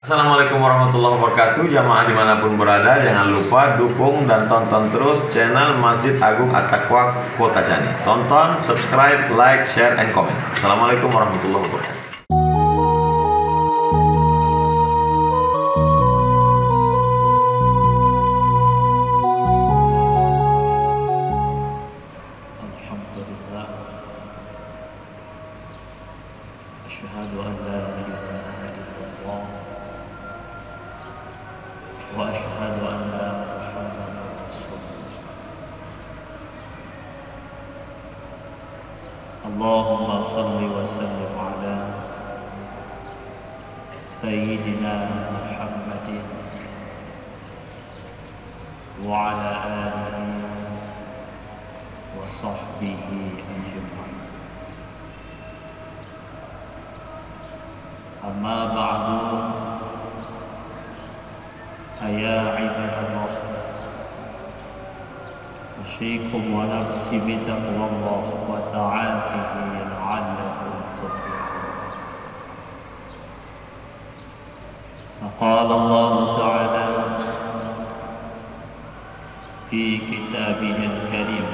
Assalamualaikum warahmatullahi wabarakatuh. Jamaah dimanapun berada, jangan lupa dukung dan tonton terus channel Masjid Agung At-Taqwa Kota Cani. Tonton, subscribe, like, share, and comment. Assalamualaikum warahmatullahi wabarakatuh. Alhamdulillah, asyhadu an la ilaha illallah wa asyhadu anna Muhammadar Rasulullah. Allahumma shalli wa sallim ala sayyidina Muhammadin wa ala alihi wa sahbihi ajma'in. Amma ba'du, ya ibadallah, usikum wa nafsi bitaqwallah wa ta'atihi la'allakum tuflihun. Faqala Allah ta'ala fi kitabihil karim,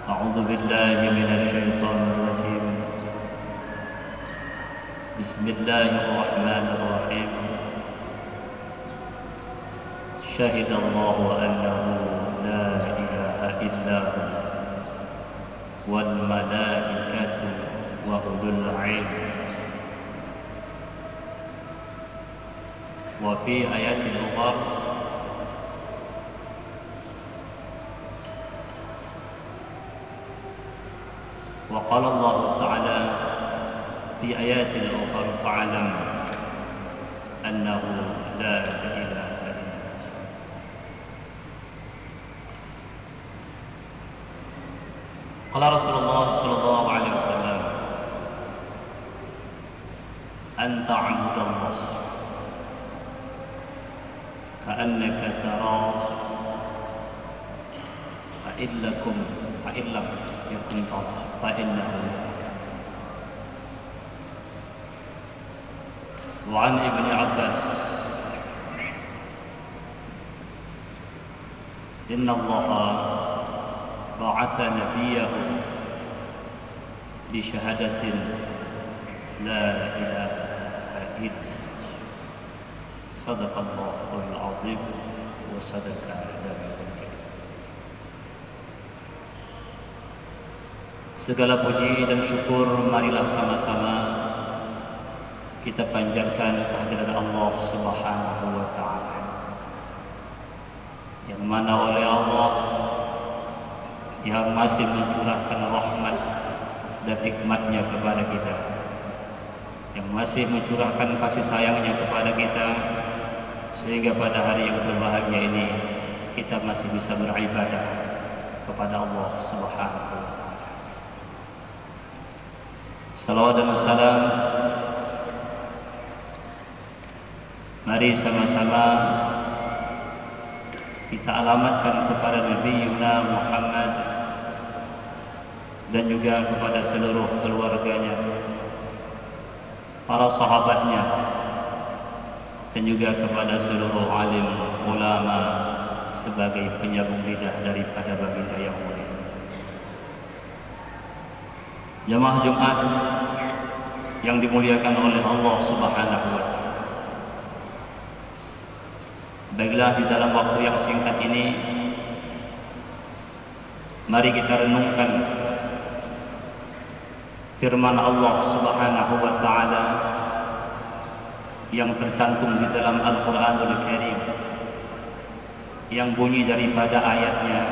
a'udzu billahi minasy syaithanir rajim. Bismillahirrahmanirrahim. Syahidallahu annahu la ilaha illahu wal malaikatu wa ulul ilmi. Wa fi ayatin ukhra wa qala Allah ta'ala في آيات أخرى فاعلم أنه لا إله إلا الله. قال رسول الله صلى الله عليه وسلم أن تعبد الله كأنك تراه فإن لم يكن تراه فإنه. وعن ابن عباس إن الله بعث نبيه بشهادة لا إله إلا. صدق الله العظيم وصدق نبيه الكريم. Segala puji dan syukur marilah sama-sama kita panjatkan kehadiran Allah Subhanahu wa ta'ala, yang mana oleh Allah yang masih mencurahkan rahmat dan nikmatnya kepada kita, yang masih mencurahkan kasih sayangnya kepada kita, sehingga pada hari yang berbahagia ini kita masih bisa beribadah kepada Allah Subhanahu wa ta'ala. Salawat dan salam mari sama-sama kita alamatkan kepada Nabi Yuna Muhammad dan juga kepada seluruh keluarganya, para sahabatnya, dan juga kepada seluruh alim ulama sebagai penyambung lidah daripada baginda yang mulia. Jamaah Jumat yang dimuliakan oleh Allah Subhanahu wa ta'ala, baiklah, di dalam waktu yang singkat ini mari kita renungkan firman Allah Subhanahu wa ta'ala yang tercantum di dalam Al-Qur'anul Karim, yang bunyi daripada ayatnya,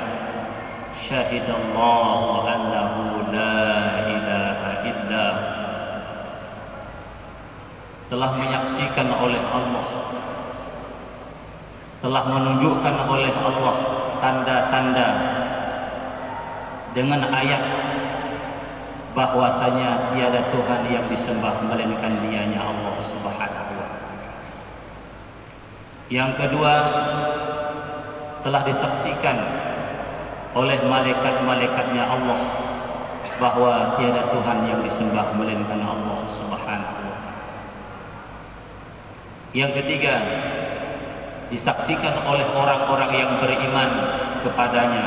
syahidallahu annahu la ilaha illa. Telah menyaksikan oleh Allah, telah menunjukkan oleh Allah tanda-tanda dengan ayat bahwasanya tiada Tuhan yang disembah melainkan Dianya, Allah Subhanahu wa ta'ala. Yang kedua, telah disaksikan oleh malaikat-malaikatnya Allah bahwa tiada Tuhan yang disembah melainkan Allah Subhanahu wa ta'ala. Yang ketiga, disaksikan oleh orang-orang yang beriman kepadanya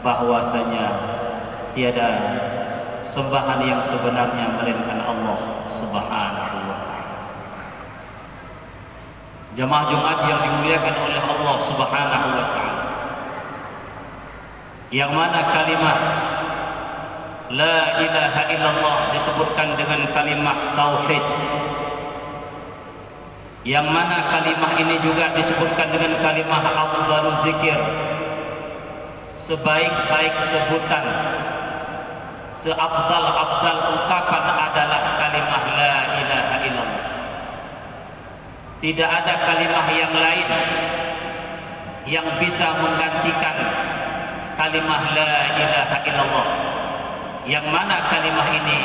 bahwasanya tiada sembahan yang sebenarnya melainkan Allah Subhanahu wa ta'ala. Jamaah Jumat yang dimuliakan oleh Allah Subhanahu wa ta'ala, yang mana kalimat la ilaha illallah disebutkan dengan kalimat tauhid, yang mana kalimat ini juga disebutkan dengan kalimat afdhaluz zikir, sebaik-baik sebutan, seabdal-abdal ungkapan adalah kalimat la ilaha illallah. Tidak ada kalimat yang lain yang bisa menggantikan kalimat la ilaha illallah, yang mana kalimat ini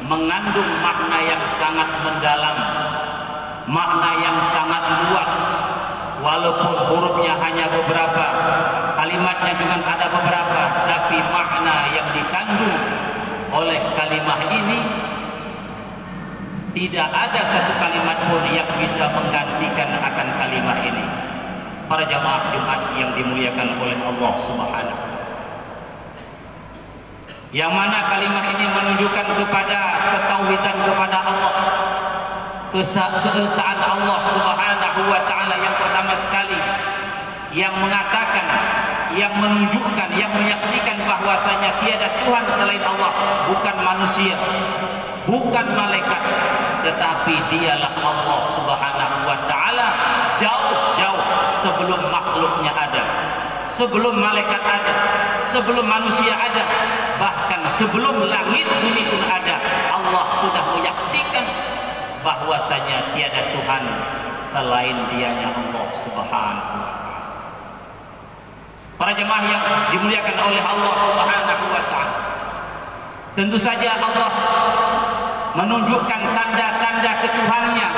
mengandung makna yang sangat mendalam, makna yang sangat luas. Walaupun hurufnya hanya beberapa, kalimatnya juga ada beberapa, tapi makna yang dikandung oleh kalimat ini tidak ada satu kalimat pun yang bisa menggantikan akan kalimat ini. Para jamaah Jumat yang dimuliakan oleh Allah Subhanahu, yang mana kalimat ini menunjukkan kepada ketauhidan kepada Allah, keesaan Allah Subhanahu wa ta'ala yang pertama sekali, yang mengatakan, yang menunjukkan, yang menyaksikan bahwasanya tiada Tuhan selain Allah, bukan manusia, bukan malaikat, tetapi dialah Allah Subhanahu wa ta'ala jauh-jauh sebelum makhluknya ada, sebelum malaikat ada, sebelum manusia ada, bahkan sebelum langit bumi pun ada. Allah sudah menyaksikan bahwasanya tiada Tuhan selain dianya Allah Subhanahu wa ta'ala. Para jemaah yang dimuliakan oleh Allah Subhanahu wa ta'ala, tentu saja Allah menunjukkan tanda-tanda ketuhannya,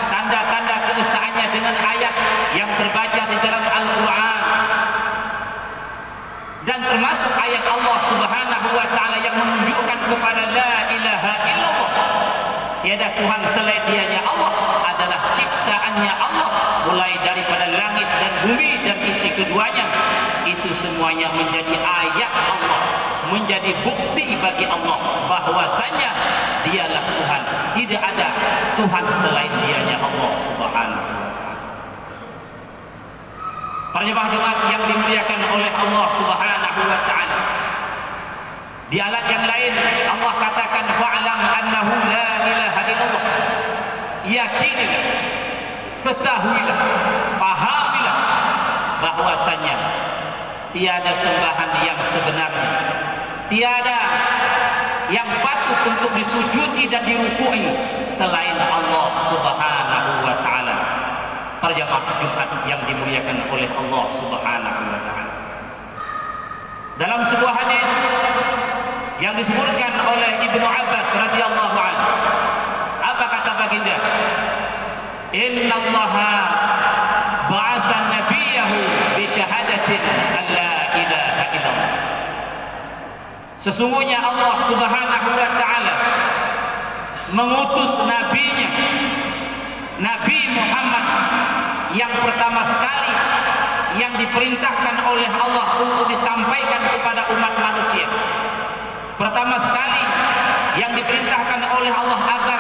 tanda-tanda keesaannya dengan ayat yang terbaca di dalam Al-Quran, dan termasuk ayat Allah Subhanahu wa ta'ala yang menunjukkan kepada la ilaha illallah, tiada Tuhan selain dianya Allah, adalah ciptaannya Allah, mulai daripada langit dan bumi dan isi keduanya. Itu semuanya menjadi ayat Allah, menjadi bukti bagi Allah bahwasanya dialah Tuhan, tidak ada Tuhan selain dianya Allah Subhanahu wa ta'ala. Para jemaah Jumat yang dimuliakan oleh Allah Subhanahu wa ta'ala, di ayat yang lain Allah katakan fa'lam annahu la ilaha illallah, yakinilah, ketahuilah, pahamilah bahwasanya tiada sembahan yang sebenarnya, tiada yang patut untuk disujudi dan dirukui selain Allah Subhanahu wa ta'ala. Para jemaah Jumat yang dimuliakan oleh Allah Subhanahu wa ta'ala, dalam sebuah hadis yang disebutkan oleh Ibnu Abbas radhiyallahu anhu, apa kata baginda? Innallaha ba'asa nabiyahu bi syahadatin an la ilaha illallah. Sesungguhnya Allah Subhanahu wa ta'ala mengutus nabinya, Nabi Muhammad, yang pertama sekali yang diperintahkan oleh Allah untuk disampaikan kepada umat manusia. Pertama sekali yang diperintahkan oleh Allah agar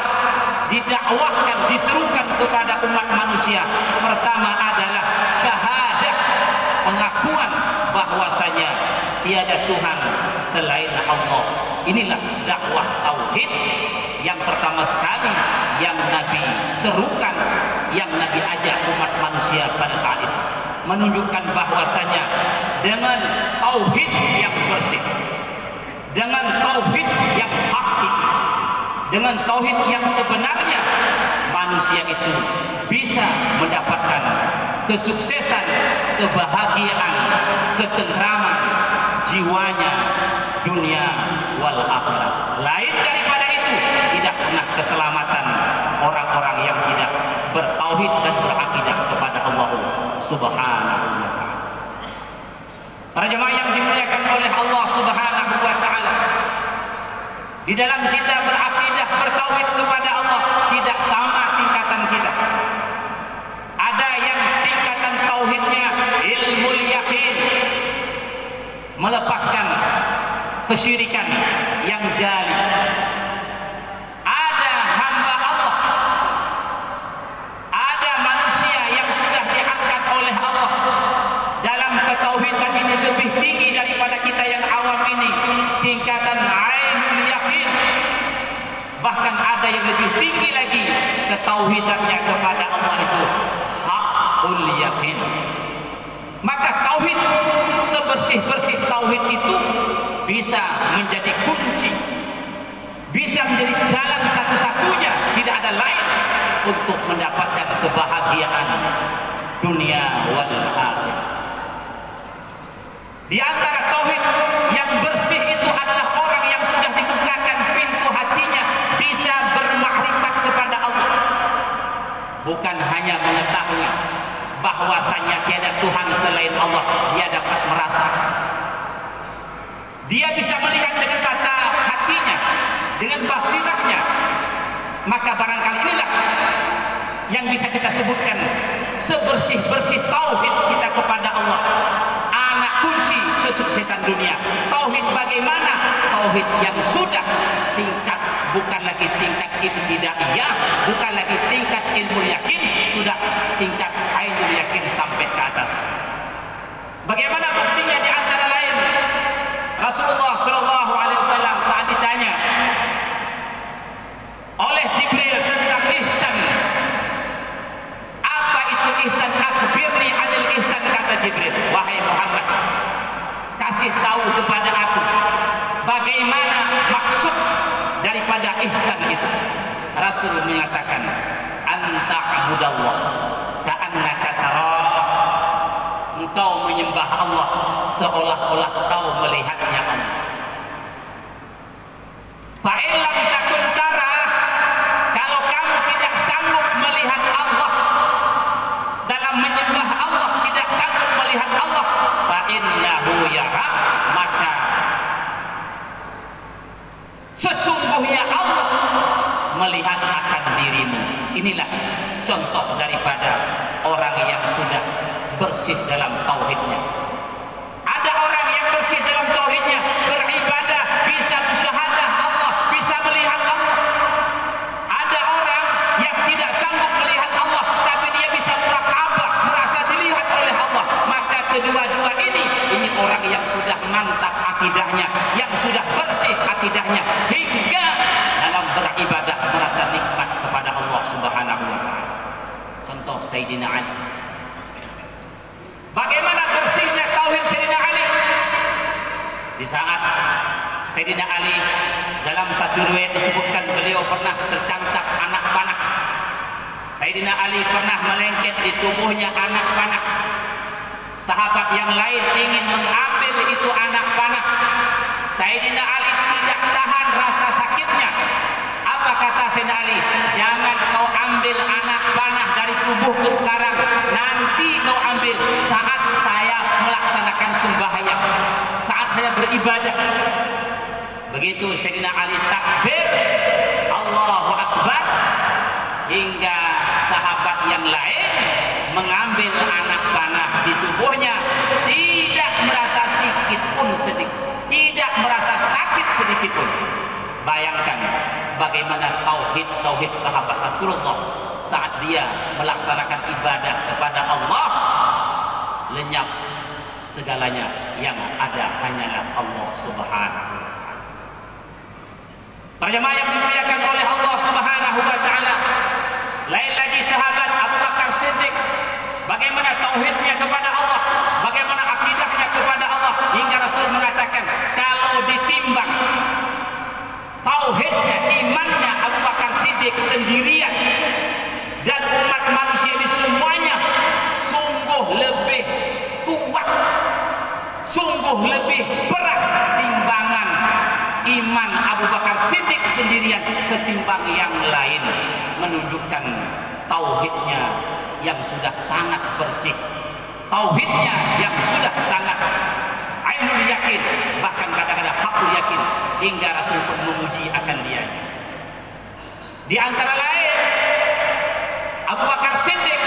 didakwahkan, diserukan kepada umat manusia, pertama adalah syahadah, pengakuan bahwasanya tiada Tuhan selain Allah. Inilah dakwah tauhid yang pertama sekali yang Nabi serukan, yang Nabi ajak umat manusia pada saat itu, menunjukkan bahwasanya dengan tauhid yang bersih, dengan tauhid yang hakiki, dengan tauhid yang sebenarnya, manusia itu bisa mendapatkan kesuksesan, kebahagiaan, ketentraman jiwanya dunia wal akhirat. Lain daripada itu tidak pernah keselamatan orang-orang yang tidak bertauhid dan berakidah kepada Allah Subhanahu wa ta'ala. Para jemaah yang dimuliakan oleh Allah Subhanahu wa ta'ala, di dalam kita berakidah, bertauhid kepada Allah tidak sama tingkatan kita. kesyirikan yang jali. Ada hamba Allah, ada manusia yang sudah diangkat oleh Allah dalam ketauhidan ini lebih tinggi daripada kita yang awam ini, tingkatan ainul yakin. Bahkan ada yang lebih tinggi lagi ketauhidannya kepada Allah itu hakul yakin. Maka tauhid, sebersih-bersih tauhid itu bisa menjadi kunci, bisa menjadi jalan satu-satunya, tidak ada lain untuk mendapatkan kebahagiaan dunia wal akhirah. Di antara tauhid yang bersih itu adalah orang yang sudah dibukakan pintu hatinya bisa bermakrifat kepada Allah, bukan hanya mengetahui bahwasanya tiada Tuhan selain Allah. Dia dapat merasa, dia bisa melihat dengan mata hatinya, dengan basirahnya. Maka barangkali inilah yang bisa kita sebutkan sebersih-bersih tauhid kita kepada Allah, anak kunci kesuksesan dunia. Tauhid bagaimana? Tauhid yang sudah tingkat, bukan lagi tingkat ibtidaiyah, bukan lagi tingkat ilmu yakin, sudah tingkat ainul yakin sampai ke atas. Bagaimana buktinya? Di antara lain Rasulullah SAW saat ditanya oleh Jibril tentang ihsan, apa itu ihsan? Akhbirni anil ihsan, kata Jibril. Wahai Muhammad, kasih tahu kepada aku bagaimana maksud daripada ihsan itu. Rasul mengatakan, anta'budallah ka'annaka tarah, engkau menyembah Allah seolah-olah kau melihatnya Allah. Fa'in lam takun tara, kalau kamu tidak sanggup melihat Allah dalam menyembah Allah, tidak sanggup melihat Allah, fa'innahu yara, maka sesungguhnya Allah melihat akan dirimu. Inilah contoh daripada orang yang sudah bersih dalam tauhidnya. Ada orang yang bersih dalam tauhidnya, beribadah, bisa musyahadah Allah, bisa melihat Allah. Ada orang yang tidak sanggup melihat Allah, tapi dia bisa muraqabah, merasa dilihat oleh Allah. Maka kedua-dua ini orang yang sudah mantap akidahnya, yang sudah bersih akidahnya, hingga dalam beribadah merasa nikmat kepada Allah Subhanahu wa ta'ala. Contoh Sayyidina Ali. Bagaimana bersihnya tauhid Sayyidina Ali? Di saat Sayyidina Ali dalam satu riwayat disebutkan beliau pernah tercantap anak panah. Sayyidina Ali pernah melengket di tubuhnya anak panah. Sahabat yang lain ingin mengambil itu anak panah. Sayyidina Ali tidak tahan rasa sakitnya. Apa kata Sayyidina Ali? Jangan kau ambil anak panah dari tubuhku sekarang, nanti kau ambil saat saya melaksanakan sembahyang, saat saya beribadah. Begitu Sayyidina Ali takbir Allahu Akbar, hingga sahabat yang lain mengambil anak panah di tubuhnya, tidak merasa sedikit pun tidak merasa sakit sedikit pun. Bayangkan bagaimana tauhid sahabat Rasulullah saat dia melaksanakan ibadah kepada Allah, lenyap segalanya, yang ada hanyalah Allah Subhanahu wa ta'ala. Terjemah yang dimuliakan oleh Allah Subhanahu wa ta'ala, lain lagi sahabat Abu Bakar Siddiq, bagaimana tauhidnya kepada Allah, bagaimana akidahnya kepada Allah, hingga Rasul mengatakan kalau ditimbang tauhidnya, imannya Abu Bakar Siddiq sendirian dan umat manusia ini semuanya, sungguh lebih kuat, sungguh lebih berat timbangan iman Abu Bakar Siddiq sendirian ketimbang yang lain, menunjukkan tauhidnya yang sudah sangat bersih, tauhidnya yang sudah sangat ainul yakin, bahkan kadang-kadang hakul yakin, hingga Rasul pun memuji akan dia. Di antara lain, Abu Bakar Siddiq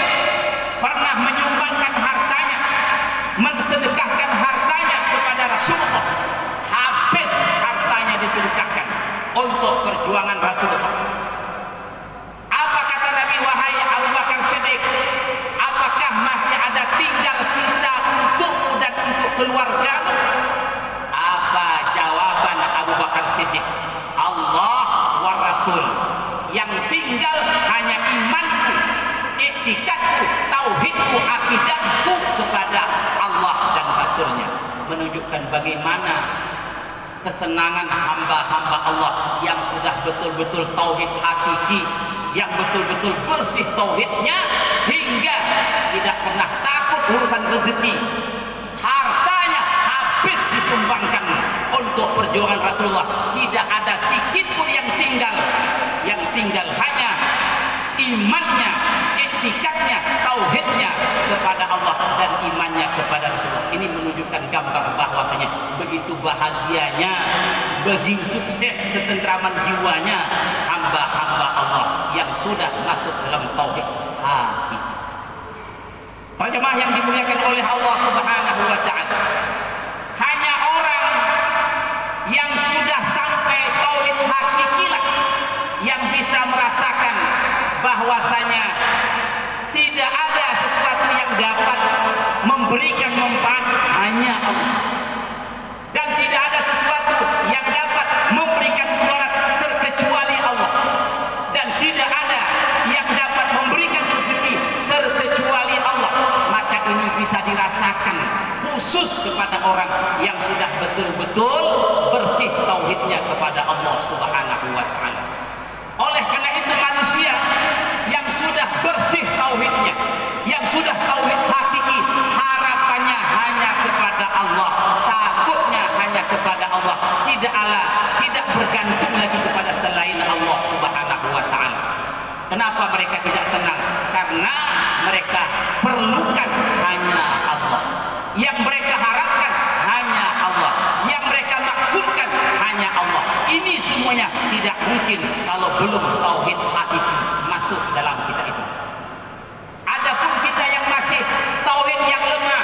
pernah menyumbangkan hartanya, mensedekahkan hartanya kepada Rasulullah, habis perjuangan Rasulullah. Apa kata Nabi, wahai Abu Bakar Siddiq, apakah masih ada tinggal sisa untukmu dan untuk keluargamu? Apa jawaban Abu Bakar Siddiq? Allah wa Rasul. Yang tinggal hanya imanku, iktikadku, tauhidku, akidahku kepada Allah dan Rasulnya. Menunjukkan bagaimana kesenangan hamba-hamba Allah yang sudah betul-betul tauhid hakiki, yang betul-betul bersih tauhidnya, hingga tidak pernah takut urusan rezeki. Hartanya habis disumbangkan untuk perjuangan Rasulullah. Tidak ada sikit pun yang tinggal. Yang tinggal hanya imannya, iktikadnya, tauhidnya kepada Allah dan imannya kepada Rasulullah. Ini menunjukkan gambar bahwasanya begitu bahagianya, begitu sukses ketentraman jiwanya hamba-hamba Allah yang sudah masuk dalam tauhid hakiki. Para jemaah yang dimuliakan oleh Allah Subhanahu wa taala, hanya orang yang sudah sampai tauhid hakikilah yang bisa merasakan bahwasanya tidak ada sesuatu yang dapat memberikan manfaat, hanya Allah, dan tidak ada sesuatu yang dapat memberikan mudarat terkecuali Allah, dan tidak ada yang dapat memberikan rezeki terkecuali Allah. Maka ini bisa dirasakan khusus kepada orang yang sudah betul-betul bersih tauhidnya kepada Allah Subhanahu wa taala. Oleh karena itu manusia yang sudah bersih tauhidnya, yang sudah tauhid hakiki, harapannya hanya kepada Allah, takutnya hanya kepada Allah, tidak bergantung lagi kepada selain Allah Subhanahu wa taala. Kenapa mereka tidak senang? Karena mereka perlukan hanya Allah. Yang mereka harapkan hanya Allah. Yang mereka maksudkan hanya Allah. Ini semuanya tidak mungkin kalau belum tauhid hakiki masuk dalam kita itu. Adapun kita yang masih tauhid yang lemah,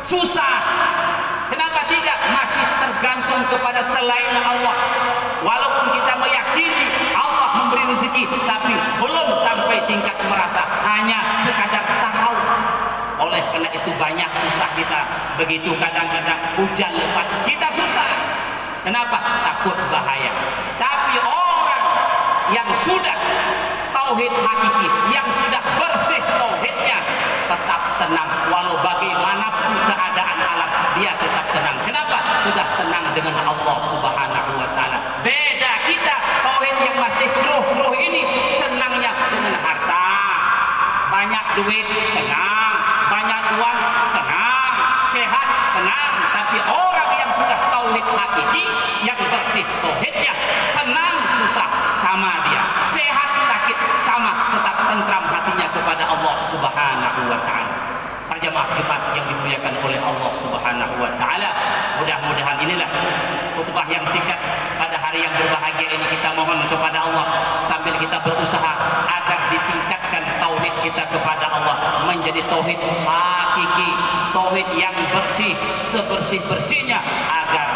susah. Kenapa tidak? Masih tergantung kepada selain Allah. Walaupun kita meyakini Allah memberi rezeki, tapi belum sampai tingkat merasa, hanya sekadar tahu. Oleh karena itu banyak susah kita. Begitu kadang-kadang hujan lebat, kita susah. Kenapa? Takut bahaya. Tapi orang yang sudah tauhid hakiki, yang sudah bersih tauhidnya, tetap tenang. Walau bagaimanapun keadaan alam, dia tetap tenang. Kenapa? Sudah tenang dengan Allah Subhanahu wa taala. Beda kita, tauhid yang masih kruh-kruh ini senangnya dengan harta. Banyak duit senang, banyak uang senang, sehat senang. Tapi orang yang sudah tauhid hakiki, yang bersih tauhidnya, senang susah sama dia, sehat sakit sama, tetap tentram hatinya kepada Allah Subhanahu wa taala. Jemaah Jumat yang dimuliakan oleh Allah Subhanahu wa taala, mudah-mudahan inilah khutbah yang singkat pada hari yang berbahagia ini. Kita mohon kepada Allah sambil kita berusaha agar ditingkatkan tauhid kita kepada Allah menjadi tauhid hakiki, tauhid yang bersih, sebersih-bersihnya, agar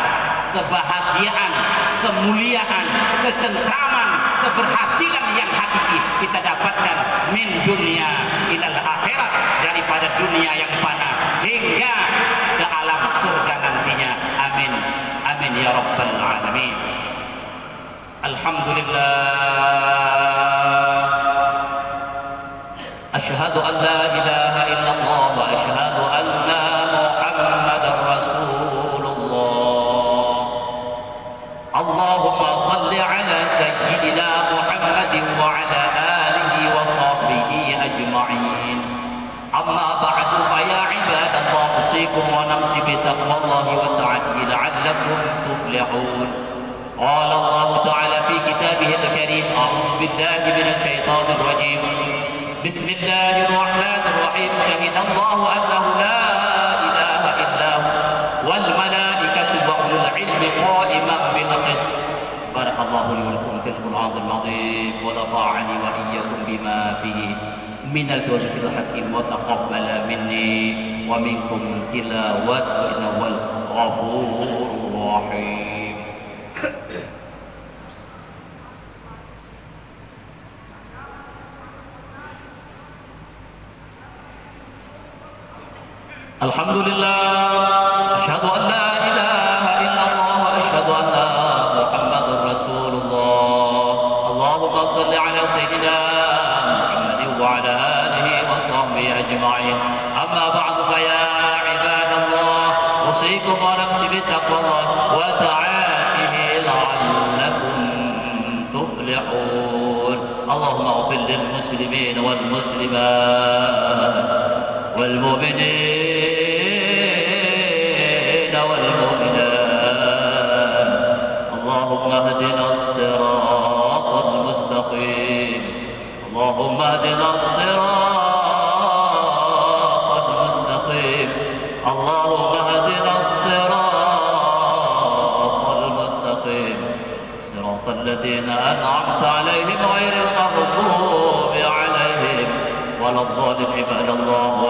kebahagiaan, kemuliaan, ketentraman, keberhasilan yang hakiki kita dapatkan min dunia ilal akhirat, daripada dunia yang fana hingga ke alam surga nantinya. Amin, amin ya rabbal alamin. Alhamdulillah, asyhadu an la ilaha illallah wa asyhadu anna muhammadar rasulullah. Allahumma salli ala sayyidina Muhammadin wa ala alihi wa sahbihi ajma'in. Amma ba'du, fa ya ibadallah, usikum wa nafsi bi taqwallahi wa ta'ati la'allakum tuflihun. Qala Allah ta'ala fi kitabihil karim, a'udzu billahi minasy syaithanir rajim. Bismillahirrahmanirrahim. Syahidallahu annahu la ilaha illahu wal malaikatu wa ulul ilmi qa'iman bil qist. Barakallahu li wa lakum fil Qur'anil 'azim wa nafa'ani wa iyyakum bima fihi minal tawfiqil hakim wa taqabbala minni wa minkum tilawat innal ghafurur rahim. Alhamdulillah, asyhadu an la ilaha illallah wa asyhadu anna Muhammadur Rasulullah. Allahumma shalli ala sayyidina Muhammadin wa ala alihi wa sahbihi ajma'in. Amma ba'du fa ya ibadallah, usikum wa nafsi bi taqwallah wa ta'atihi la'allakum tuflihun. Allahumma ighfir lil muslimin wal muslimat wal mu'minin اللهم اهدنا الصراط المستقيم اللهم اهدنا الصراط المستقيم اللهم اهدنا الصراط المستقيم صراط الذين أنعمت عليهم غير المغضوب عليهم ولا الضالين عباد الله